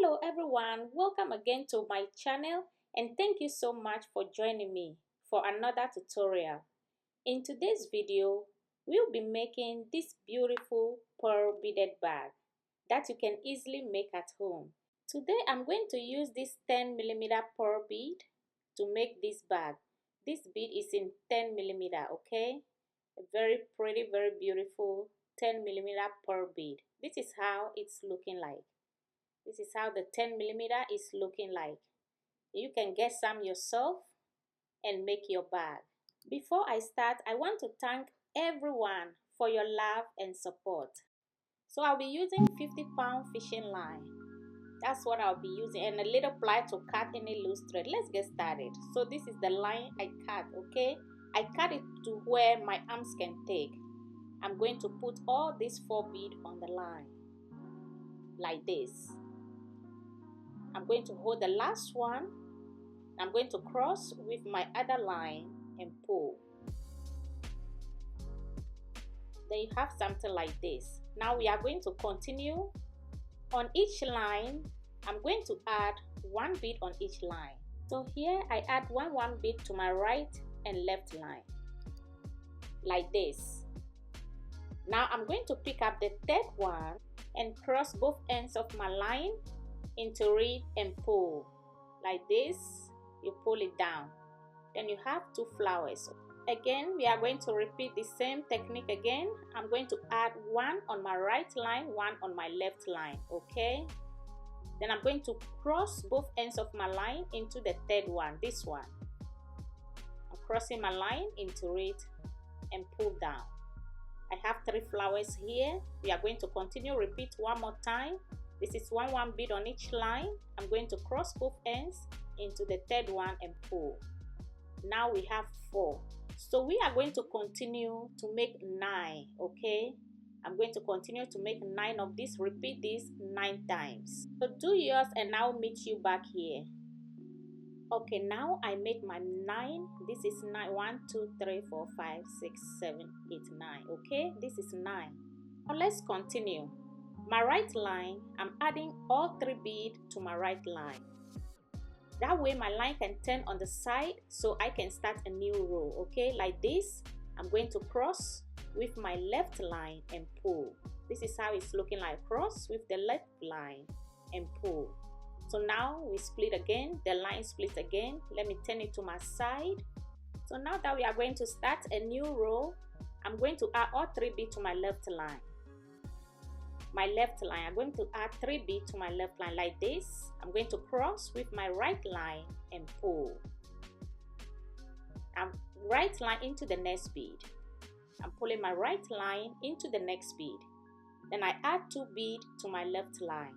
Hello everyone, welcome again to my channel and thank you so much for joining me for another tutorial. In today's video, we'll be making this beautiful pearl beaded bag that you can easily make at home. Today I'm going to use this 10mm pearl bead to make this bag. This bead is in 10mm, okay? A very pretty, very beautiful 10mm pearl bead. This is how it's looking like. This is how the 10mm is looking like. You can get some yourself and make your bag. Before I start, I want to thank everyone for your love and support. So I'll be using 50-pound fishing line. That's what I'll be using, and a little ply to cut any loose thread. Let's get started. So this is the line I cut, okay? I cut it to where my arms can take. I'm going to put all these 4 beads on the line like this. I'm going to hold the last one. I'm going to cross with my other line and pull. Then you have something like this. Now we are going to continue. On each line, I'm going to add 1 bead on each line. So here I add one bead to my right and left line, like this. Now I'm going to pick up the 3rd one and cross both ends of my line into it and pull. Like this, you pull it down. Then you have 2 flowers. Again, we are going to repeat the same technique again. I'm going to add 1 on my right line, 1 on my left line, okay? Then I'm going to cross both ends of my line into the 3rd one, this one. I'm crossing my line into it and pull down. I have 3 flowers here. We are going to continue, repeat one more time. This is one bead on each line. I'm going to cross both ends into the 3rd one and pull. Now we have 4. So we are going to continue to make 9, okay? I'm going to continue to make 9 of this. Repeat this 9 times. So do yours and I'll meet you back here. Okay, now I make my 9. This is 9. 1, 2, 3, 4, 5, 6, 7, 8, 9. Okay, this is 9. Now let's continue. My right line, I'm adding all 3 beads to my right line. That way my line can turn on the side so I can start a new row, okay? Like this, I'm going to cross with my left line and pull. This is how it's looking like. Cross with the left line and pull. So now we split again, the line splits again. Let me turn it to my side. So now that we are going to start a new row, I'm going to add all 3 beads to my left line. My left line, I'm going to add 3 beads to my left line like this. I'm going to cross with my right line and pull. I'm right line into the next bead. I'm pulling my right line into the next bead. Then I add 2 beads to my left line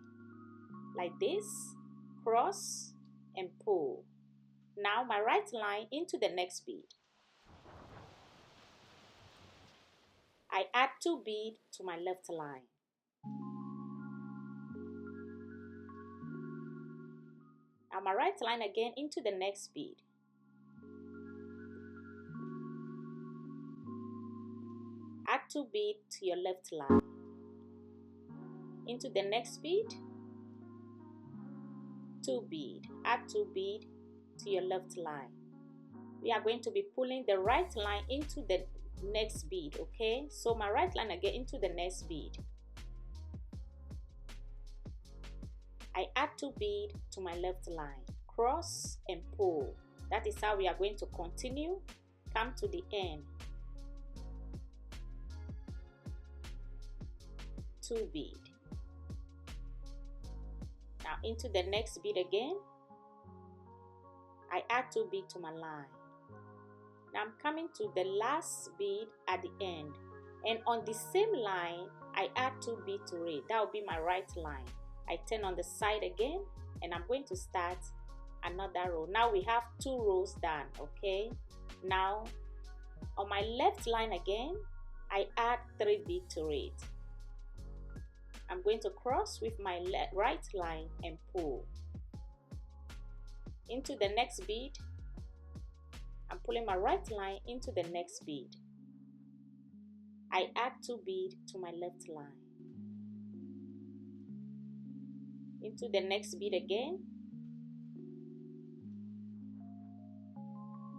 like this, cross and pull. Now my right line into the next bead. I add 2 beads to my left line. Now my right line again into the next bead. Add 2 beads to your left line. Into the next bead, 2 beads. Add 2 beads to your left line. We are going to be pulling the right line into the next bead, okay? So my right line again into the next bead. I add 2 beads to my left line. Cross and pull. That is how we are going to continue. Come to the end. 2 beads. Now into the next bead again. I add 2 beads to my line. Now I'm coming to the last bead at the end. And on the same line, I add 2 beads to it. That will be my right line. I turn on the side again and I'm going to start another row. Now we have 2 rows done, okay? Now on my left line again, I add 3 beads to it. I'm going to cross with my right line and pull. Into the next bead, I'm pulling my right line into the next bead. I add 2 beads to my left line. into the next bead again.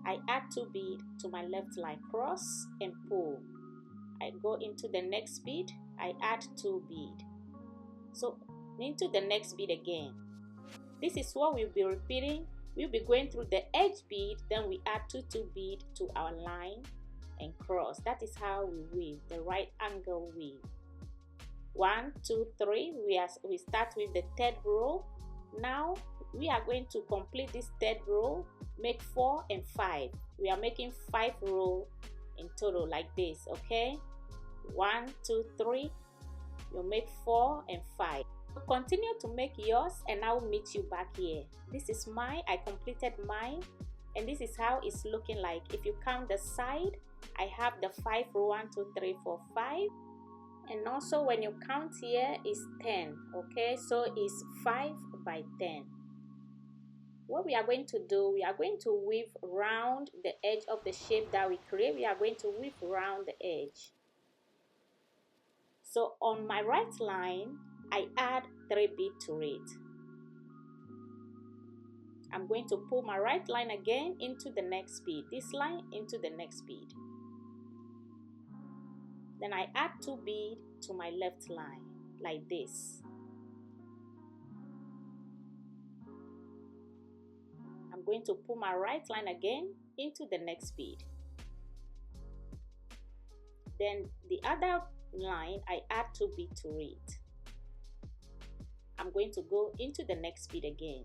I add 2 beads to my left line, cross and pull. I go into the next bead, I add 2 beads. So into the next bead again. This is what we'll be repeating. We'll be going through the edge bead, then we add 2 beads to our line and cross. That is how we weave, the right angle weave. 1, 2, 3. We start with the third row. Now we are going to complete this third row, make 4 and 5. We are making 5 rows in total like this, okay? 1, 2, 3. You make 4 and 5. Continue to make yours and I will meet you back here. This is mine. I completed mine and this is how it's looking like. If you count the side, I have the 5 row, 1, 2, 3, 4, 5. And also when you count here is 10, okay? So it's 5 by 10. What we are going to do, we are going to weave around the edge of the shape that we create. We are going to weave around the edge. So on my right line, I add 3 beads to it. I'm going to pull my right line again into the next bead. This line into the next bead. Then I add 2 beads to my left line like this. I'm going to pull my right line again into the next bead. Then the other line, I add 2 beads to it. I'm going to go into the next bead again.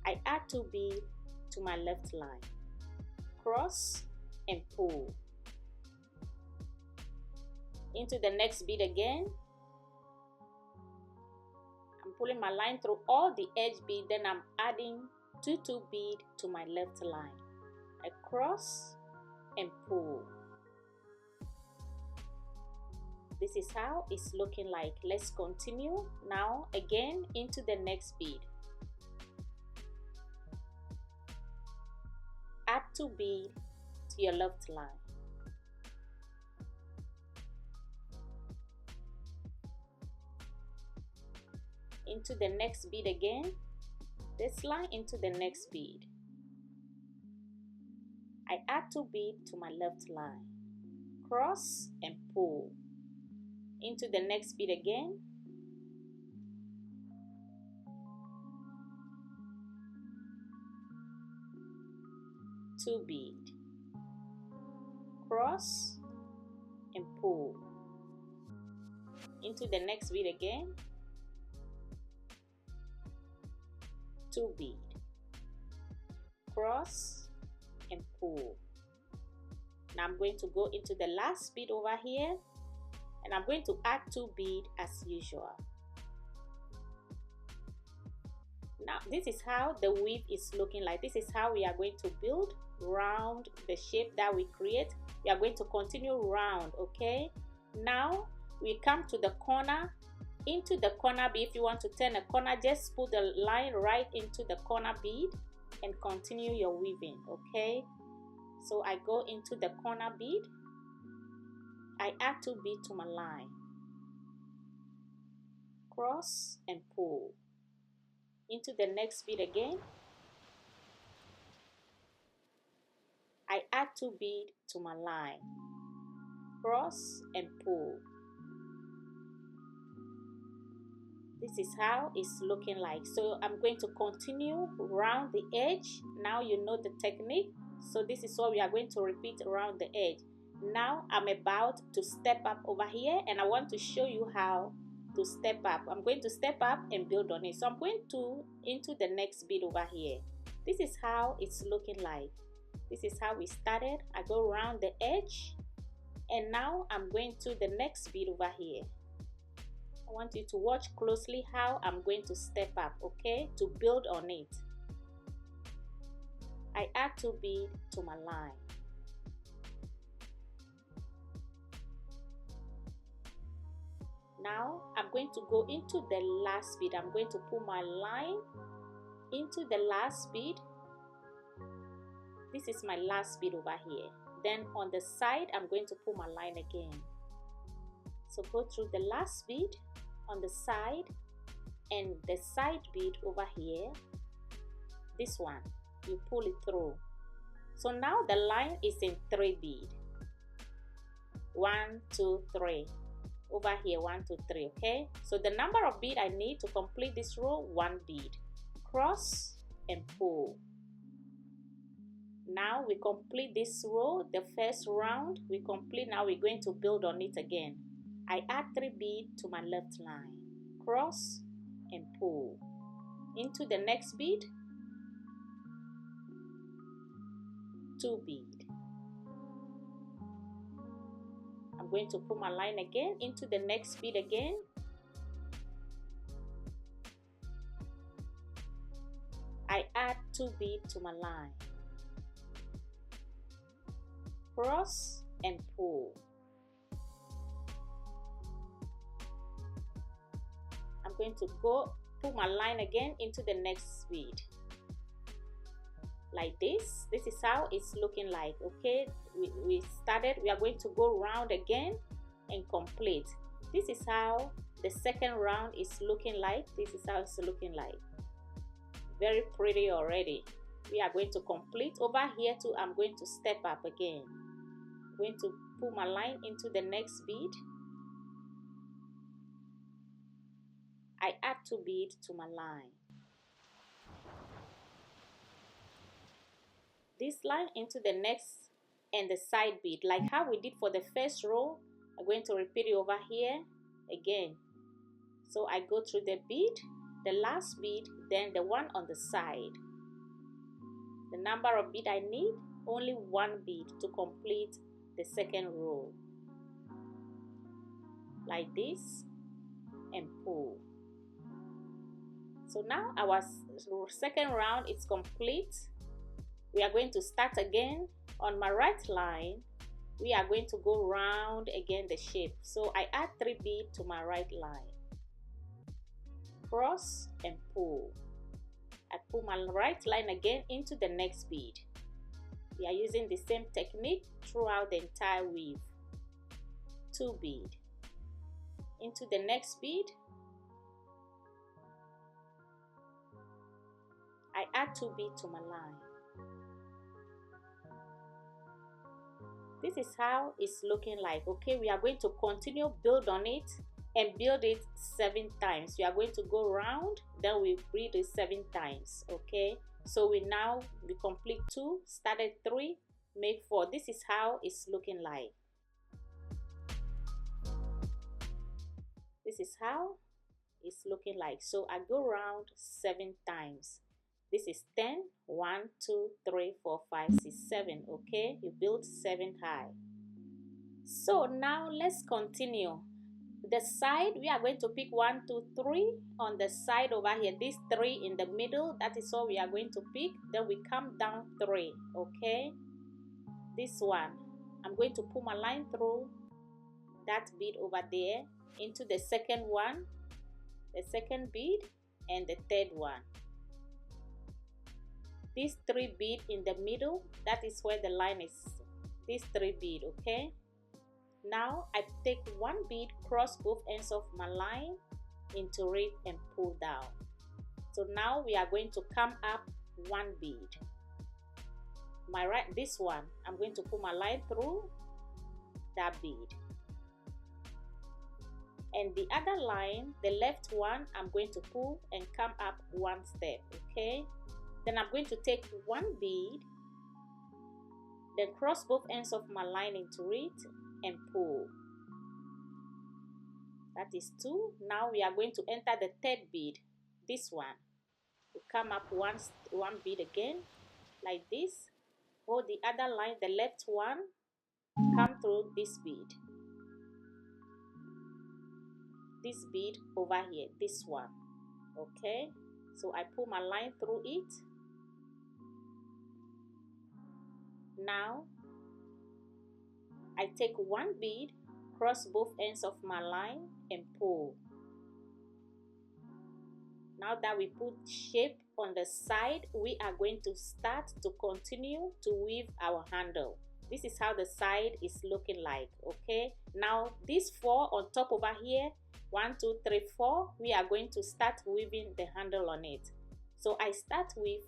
I add 2 beads to my left line, cross and pull. Into the next bead again. I'm pulling my line through all the edge bead, then I'm adding 2 beads to my left line. I cross and pull. This is how it's looking like. Let's continue now again into the next bead. Add 2 beads to your left line. Into the next bead again. This line into the next bead. I add 2 beads to my left line. Cross and pull. Into the next bead again. Two bead, cross and pull. Into the next bead again. 2 bead, cross and pull. Now I'm going to go into the last bead over here and I'm going to add 2 beads as usual. Now this is how the weave is looking like. This is how we are going to build round the shape that we create. We are going to continue round, okay? Now we come to the corner. Into the corner bead, if you want to turn a corner, just put the line right into the corner bead and continue your weaving, okay? So I go into the corner bead. I add 2 beads to my line. Cross and pull. Into the next bead again. I add 2 beads to my line. Cross and pull. This is how it's looking like. So I'm going to continue around the edge. Now you know the technique. So this is what we are going to repeat around the edge. Now I'm about to step up over here and I want to show you how to step up. I'm going to step up and build on it. So I'm going to into the next bead over here. This is how it's looking like. This is how we started. I go around the edge and now I'm going to the next bead over here. I want you to watch closely how I'm going to step up, okay, to build on it. I add 2 beads to my line. Now I'm going to go into the last bead. I'm going to pull my line into the last bead. This is my last bead over here. Then on the side, I'm going to pull my line again. So go through the last bead on the side and the side bead over here, this one, you pull it through. So now the line is in 3 bead. 1, 2, 3. Over here, 1, 2, 3. Okay, so the number of bead I need to complete this row, 1 bead. Cross and pull. Now we complete this row, the first round we complete. Now we're going to build on it again. I add 3 bead to my left line, cross and pull into the next bead, 2 bead. I'm going to put my line again into the next bead again, I add 2 bead to my line, cross and pull. I'm going to go put my line again into the next bead like this. This is how it's looking like. Okay, we started, we are going to go round again and complete. This is how the second round is looking like. This is how it's looking like. Very pretty already. We are going to complete. Over here too, I'm going to step up again. I'm going to put my line into the next bead. I add 2 bead to my line. This line into the next and the side bead, like how we did for the first row. I'm going to repeat it over here again. So I go through the bead, the last bead, then the one on the side. The number of bead I need, only 1 bead to complete the second row. Like this, and pull. So now our second round is complete. We are going to start again. On my right line, we are going to go round again the shape. So I add 3 bead to my right line, cross and pull. I pull my right line again into the next bead. We are using the same technique throughout the entire weave. 2 bead into the next bead. I add 2 bead to my line. This is how it's looking like. Okay, we are going to continue build on it and build it 7 times. We are going to go round, then we build it 7 times. Okay, so we complete 2, started 3, make 4. This is how it's looking like. This is how it's looking like. So I go round 7 times. This is 10. 1, 2, 3, 4, 5, 6, 7. Okay, you build 7 high. So now let's continue. The side, we are going to pick 1, 2, 3 on the side over here. This 3 in the middle, that is all we are going to pick. Then we come down 3. Okay, this one, I'm going to pull my line through that bead over there into the second one, the second bead, and the third one. These 3 bead in the middle, that is where the line is. These 3 bead. Okay, now I take 1 bead, cross both ends of my line into it and pull down. So now we are going to come up 1 bead. My right, this one, I'm going to pull my line through that bead, and the other line, the left one, I'm going to pull and come up 1 step. Okay, then I'm going to take 1 bead, then cross both ends of my line into it and pull. That is 2. Now we are going to enter the third bead, this one. We come up 1 bead again, like this. Hold the other line, the left one, come through this bead. This bead over here, this one. Okay, so I pull my line through it. Now I take 1 bead, cross both ends of my line and pull. Now that we put shape on the side, we are going to start to continue to weave our handle. This is how the side is looking like. Okay, now these 4 on top over here, 1 2 3 4, we are going to start weaving the handle on it. So I start with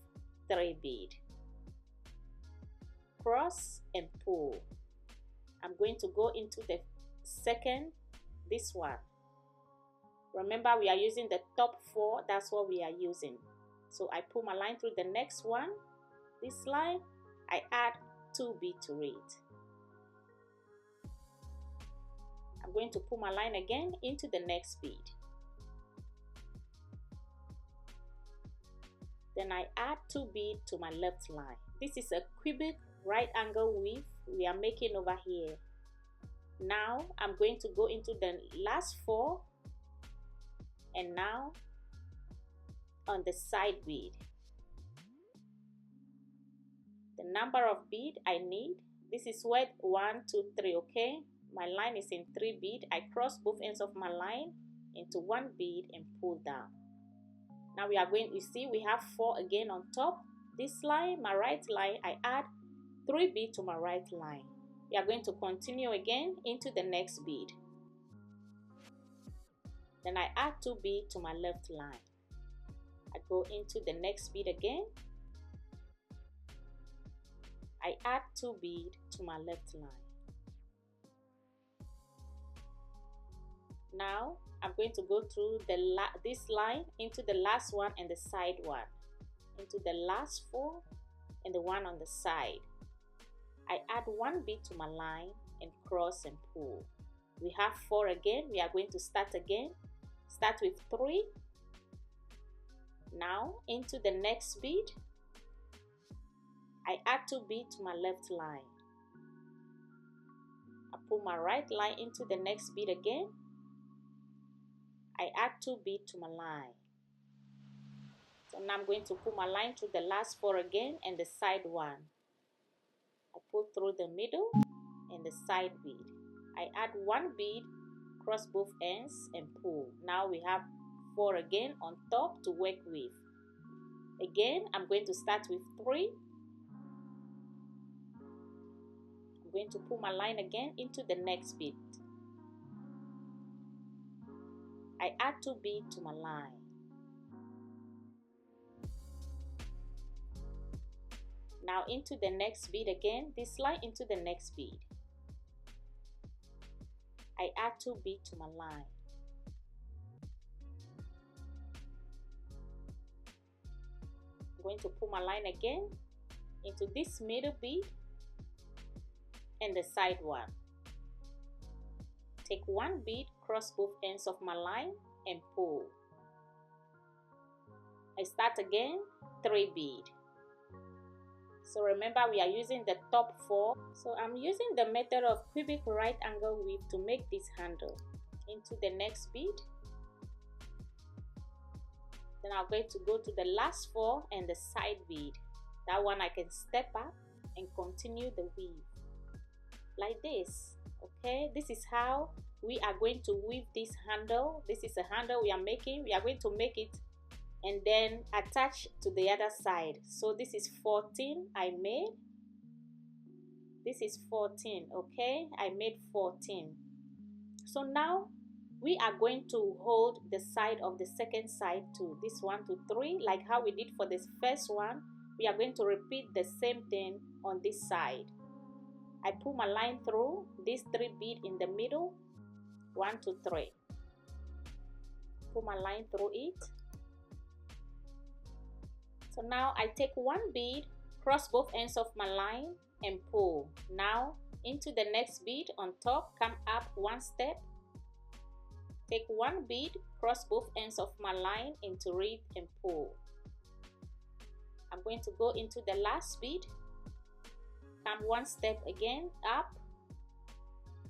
3 bead, cross and pull. I'm going to go into the second, this one. Remember, we are using the top 4, that's what we are using. So I pull my line through the next one, this line, I add 2 bead to it. I'm going to pull my line again into the next bead. Then I add 2 bead to my left line. This is a cubic right angle weave we are making over here. Now I'm going to go into the last 4, and now on the side bead, the number of bead I need, this is what 1 2 3. Okay, my line is in 3 bead. I cross both ends of my line into 1 bead and pull down. Now we are going, you see we have 4 again on top. This line, my right line, I add 3 bead to my right line. We are going to continue again into the next bead. Then I add 2 bead to my left line. I go into the next bead again. I add 2 bead to my left line. Now I'm going to go through this line into the last one and the side one, into the last 4 and the one on the side. I add 1 bead to my line and cross and pull. We have 4 again. We are going to start again. Start with 3. Now into the next bead, I add 2 bead to my left line. I pull my right line into the next bead again. I add 2 bead to my line. So now I'm going to pull my line through the last 4 again and the side one. I pull through the middle and the side bead. I add 1 bead, cross both ends and pull. Now we have 4 again on top to work with. Again, I'm going to start with 3. I'm going to pull my line again into the next bead. I add 2 bead to my line. Now into the next bead again, this line into the next bead. I add 2 bead to my line. I'm going to pull my line again into this middle bead and the side one. Take 1 bead, cross both ends of my line and pull. I start again, 3 bead. So remember, we are using the top 4. So I'm using the method of cubic right angle weave to make this handle. Into the next bead. Then I'm going to go to the last 4 and the side bead. That one I can step up and continue the weave like this. Okay, this is how we are going to weave this handle. This is a handle we are making. We are going to make it and then attach to the other side. So this is 14 I made. This is 14. Okay, I made 14. So now we are going to hold the side of the second side too. This 1 to 3, like how we did for this first one. We are going to repeat the same thing on this side. I pull my line through this 3 bead in the middle, 1 to 3. Pull my line through it. So now I take 1 bead, cross both ends of my line and pull. Now into the next bead on top, come up 1 step. Take 1 bead, cross both ends of my line into it and pull. I'm going to go into the last bead. Come 1 step again up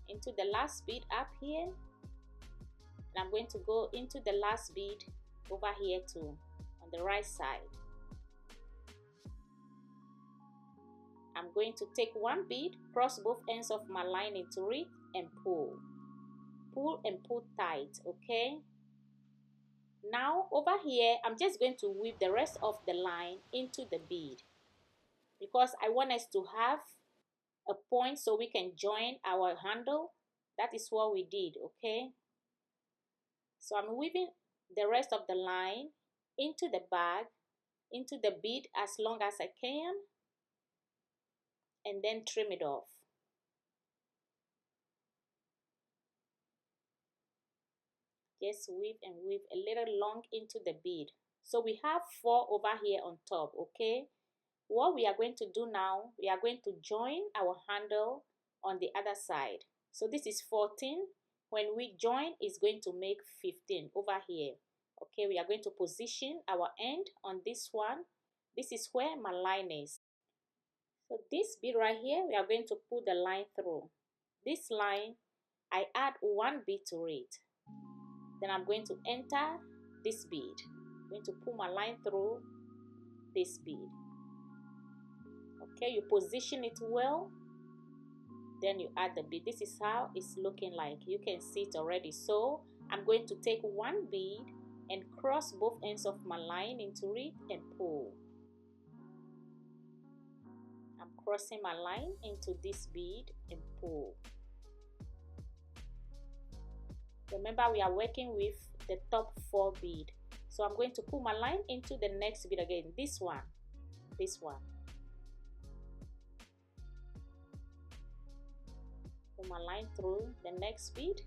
into the last bead up here. And I'm going to go into the last bead over here too on the right side. I'm going to take 1 bead, cross both ends of my line into it and pull. Pull and pull tight, okay? Now over here, I'm just going to weave the rest of the line into the bead because I want us to have a point so we can join our handle. That is what we did, okay? So I'm weaving the rest of the line into the bag, into the bead as long as I can, and then trim it off. Just weave and weave a little long into the bead. So we have 4 over here on top, okay? What we are going to do now, we are going to join our handle on the other side. So this is 14. When we join, it's going to make 15 over here. Okay, we are going to position our end on this one. This is where my line is. So this bead right here, we are going to put the line through. This line, I add 1 bead to it. Then I'm going to enter this bead. I'm going to pull my line through this bead. Okay, you position it well, then you add the bead. This is how it's looking like. You can see it already. So I'm going to take 1 bead and cross both ends of my line into it and pull. I'm crossing my line into this bead and pull. Remember, we are working with the top 4 bead. So I'm going to pull my line into the next bead again. This one. Pull my line through the next bead,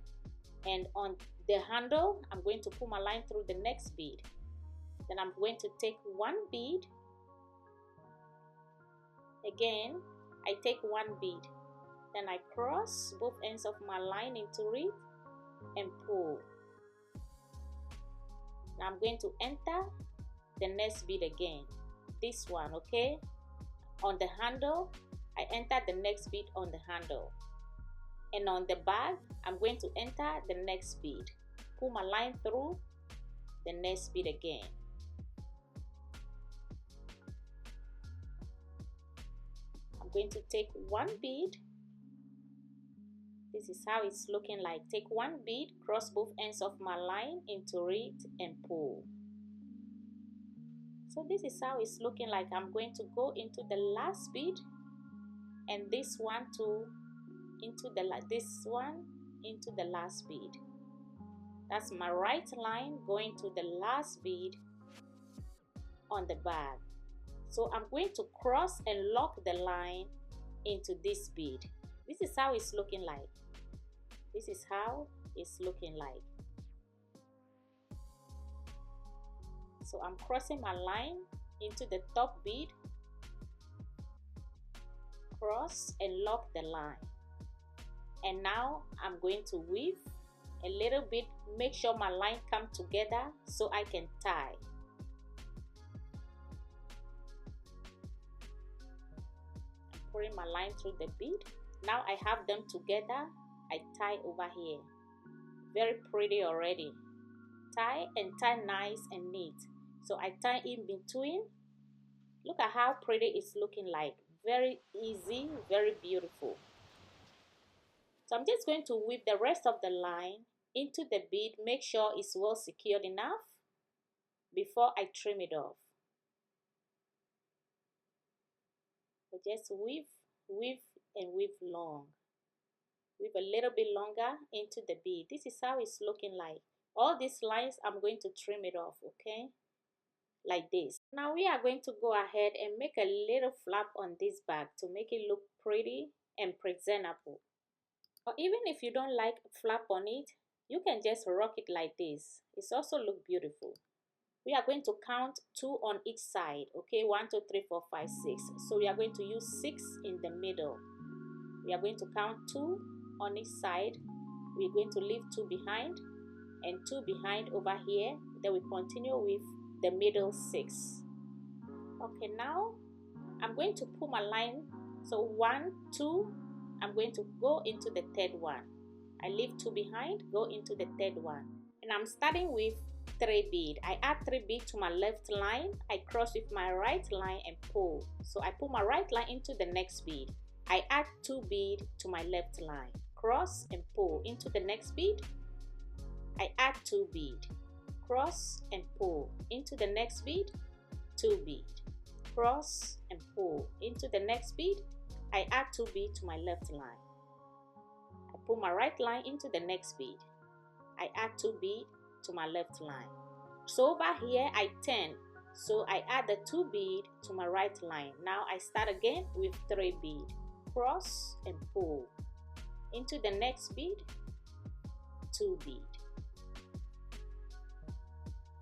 and on the handle I'm going to pull my line through the next bead. Then I'm going to take 1 bead. Again, I take 1 bead. Then I cross both ends of my line into it and pull. Now I'm going to enter the next bead again. This one, okay? On the handle, I enter the next bead on the handle. And on the bag, I'm going to enter the next bead. Pull my line through the next bead again. I'm going to take 1 bead. This is how it's looking like. Take 1 bead, cross both ends of my line into it and pull. So this is how it's looking like. I'm going to go into the last bead, and this one too into the last bead. That's my right line going to the last bead on the bag. So I'm going to cross and lock the line into this bead. This is how it's looking like. This is how it's looking like. So I'm crossing my line into the top bead, cross and lock the line. And now I'm going to weave a little bit, make sure my line come together so I can tie. I'm putting my line through the bead. Now I have them together. I tie over here. Very pretty already. Tie and tie nice and neat. So I tie in between. Look at how pretty it's looking like. Very easy, very beautiful. So I'm just going to weave the rest of the line into the bead. Make sure it's well secured enough before I trim it off. So just weave and weave long. Weave a little bit longer into the bead. This is how it's looking like. All these lines, I'm going to trim it off, okay? Like this. Now we are going to go ahead and make a little flap on this bag to make it look pretty and presentable. Or even if you don't like flap on it, you can just rock it like this. It's also look beautiful. We are going to count 2 on each side, okay? 1, 2, 3, 4, 5, 6. So we are going to use 6 in the middle. We are going to count 2 on each side. We're going to leave 2 behind and 2 behind over here. Then we continue with the middle 6. Okay, now I'm going to pull my line. So 1, 2, I'm going to go into the third one. I leave 2 behind, go into the third one. And I'm starting with 3 bead. I add 3 bead to my left line. I cross with my right line and pull. So I pull my right line into the next bead. I add 2 bead to my left line. Cross and pull into the next bead. I add 2 bead. Cross and pull into the next bead. 2 bead. Cross and pull into the next bead. I add 2 beads to my left line. I pull my right line into the next bead. I add 2 beads to my left line. So over here I turn, so I add the 2 beads to my right line. Now I start again with 3 beads. Cross and pull into the next bead, 2 beads.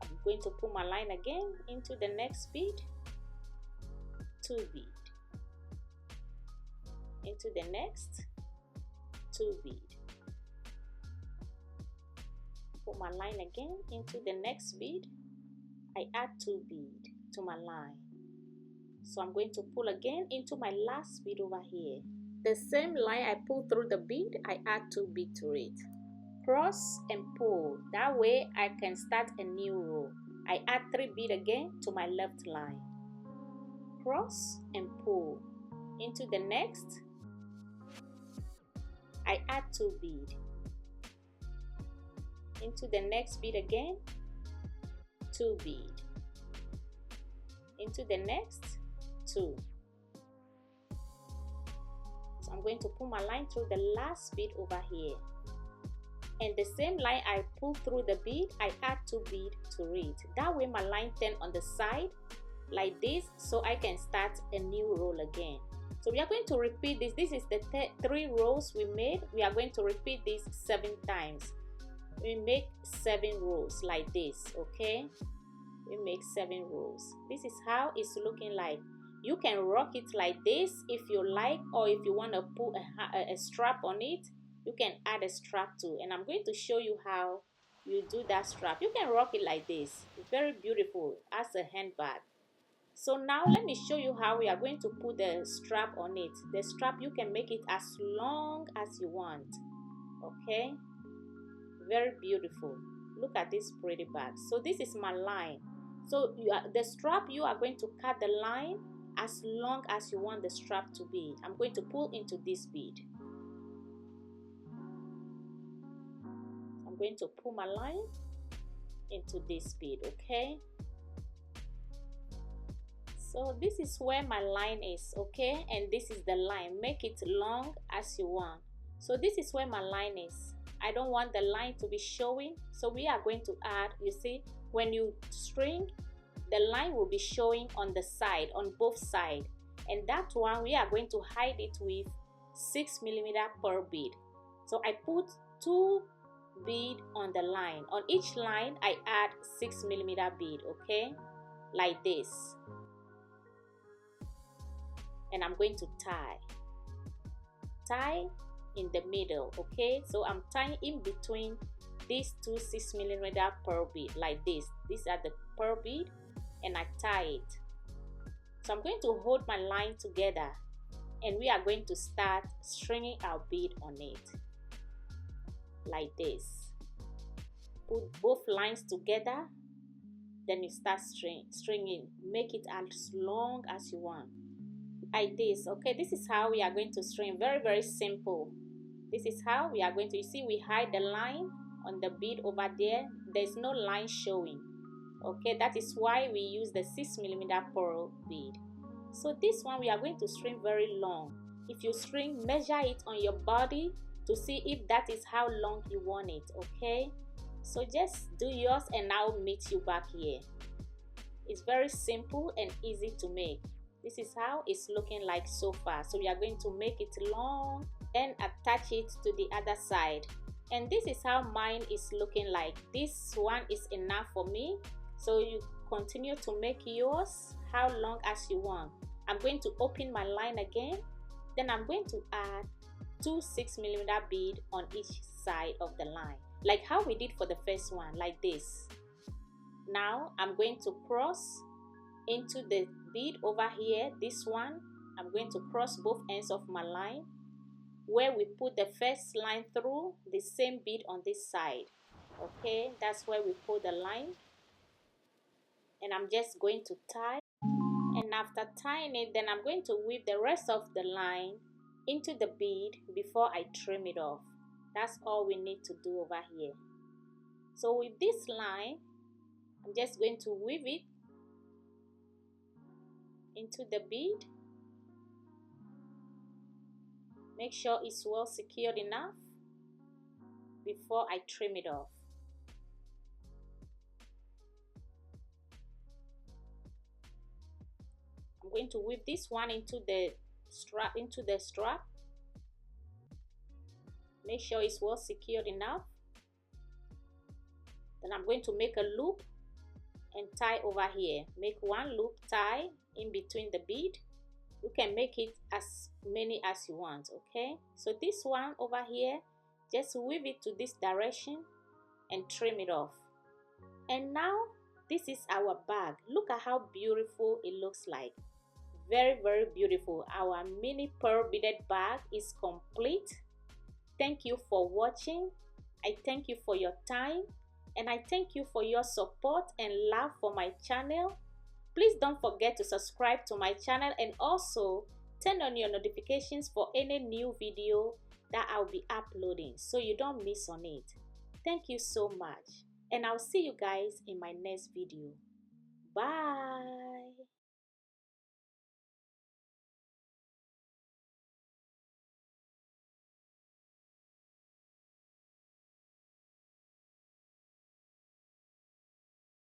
I'm going to pull my line again into the next bead, 2 beads. Into the next, 2 beads. Pull my line again into the next bead. I add 2 beads to my line. So I'm going to pull again into my last bead over here. The same line I pull through the bead, I add 2 beads to it. Cross and pull. That way I can start a new row. I add 3 beads again to my left line. Cross and pull into the next. I add 2 beads. Into the next bead again, 2 beads. Into the next, 2. So I'm going to pull my line through the last bead over here. And the same line I pull through the bead, I add 2 beads to it. That way my line turns on the side like this, so I can start a new row again. So we are going to repeat this. This is the 3 rows we made. We are going to repeat this 7 times. We make 7 rows like this, okay? We make 7 rows. This is how it's looking like. You can rock it like this if you like, or if you want to put a strap on it, you can add a strap too. And I'm going to show you how you do that strap. You can rock it like this. It's very beautiful as a handbag. So now let me show you how we are going to put the strap on it. The strap, you can make it as long as you want, okay? Very beautiful. Look at this pretty bag. So this is my line. So the strap, you are going to cut the line as long as you want the strap to be. I'm going to pull into this bead. I'm going to pull my line into this bead, okay? So this is where my line is, okay? And this is the line. Make it long as you want. So this is where my line is. I don't want the line to be showing, so we are going to add, you see, when you string, the line will be showing on the side, on both sides. And that one, we are going to hide it with 6mm per bead. So I put 2 beads on the line. On each line, I add 6mm bead, okay? Like this. And I'm going to tie in the middle, okay? So I'm tying in between these 2 6mm per bead like this. These are the per bead, and I tie it. So I'm going to hold my line together, and we are going to start stringing our bead on it like this. Put both lines together, then you start stringing. Make it as long as you want, like this, okay? This is how we are going to string. Very simple. This is how we are going to, you see, we hide the line on the bead over there. There's no line showing, okay? That is why we use the 6mm pearl bead. So this one we are going to string very long. If you string, measure it on your body to see if that is how long you want it, okay? So just do yours, and I'll meet you back here. It's very simple and easy to make. This is how it's looking like so far. So we are going to make it long, then attach it to the other side. And this is how mine is looking like. This one is enough for me. So you continue to make yours how long as you want. I'm going to open my line again. Then I'm going to add 2 6mm bead on each side of the line, like how we did for the first one, like this. Now I'm going to cross into the bead over here, this one. I'm going to cross both ends of my line where we put the first line through, the same bead on this side, okay? That's where we put the line, and I'm just going to tie. And after tying it, then I'm going to weave the rest of the line into the bead before I trim it off. That's all we need to do over here. So with this line, I'm just going to weave it into the bead, Make sure it's well secured enough before I trim it off. I'm going to whip this one into the strap. Make sure it's well secured enough. Then I'm going to make a loop and tie over here. Make one loop, tie in between the bead. You can make it as many as you want, okay? So this one over here, just weave it to this direction and trim it off. And now this is our bag. Look at how beautiful it looks like. Very, very beautiful. Our mini pearl beaded bag is complete. Thank you for watching. I thank you for your time, and I thank you for your support and love for my channel. Please don't forget to subscribe to my channel and also turn on your notifications for any new video that I'll be uploading so you don't miss on it. Thank you so much, and I'll see you guys in my next video. Bye.